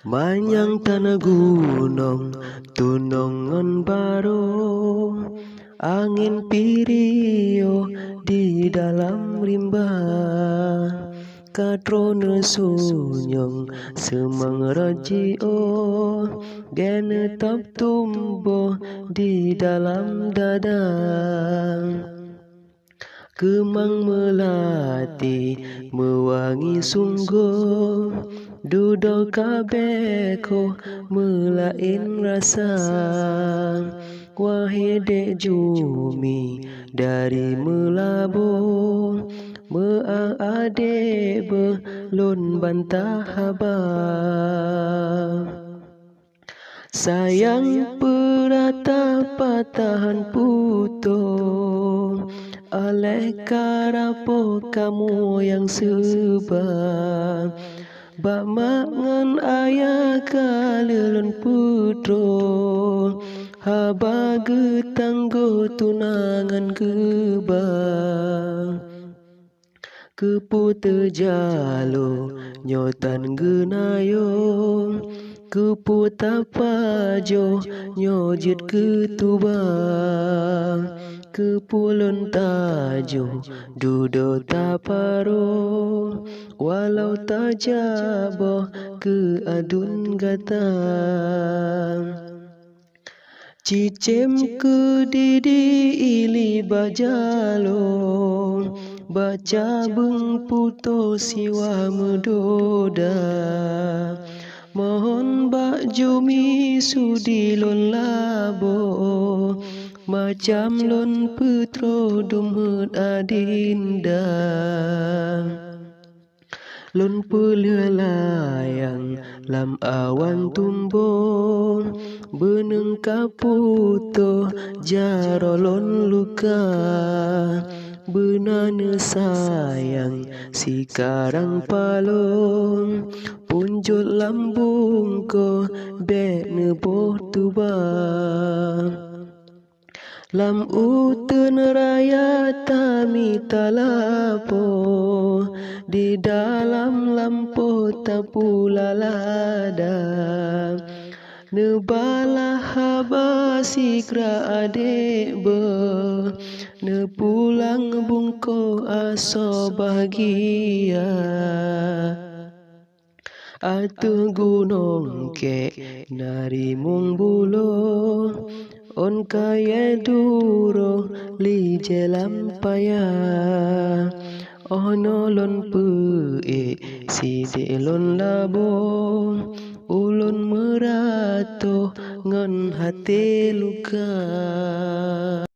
Manyang tanah gunung, tunongan baro, angin pirio di dalam rimba. Katrona sunyong semang rajio, gene tap tumbuh di dalam dada. Kemang melati mewangi sungguh, duduk kabeko melain rasa. Wahai dek jumi dari Melabo, meadek belon bantah haba. Sayang perata patahan putus, oleh karapo kamu yang sebab bak mangan ayah kalelon putro, haba getanggo tunangan kebang. Keputa jalo nyotan genayo, keputa pajo nyojit ketubang. Kepulon tajo dudo taparo, walau tajabo ke adun gatang. Cicem ke didi ili bajalo, baca beng puto siwa medoda. Mohon bak jumi sudi lon labo, macam lon putro dumut adinda. Lon pelelayang lam awan tumbuh, beneng kaputo jaro lon luka. Benana sayang sekarang palong, punjul lambung ko bek neboh tubang. Lam uten raya tami talapo, di dalam lampu tapula lada. Nebalah haba sikra adek be, ne pulang bungko aso bahagia. Atu gunung ke nari mung bulo, on kaya duro li jelam paya. Ono lon pe si de lon labo, ulun merato ngan hati luka.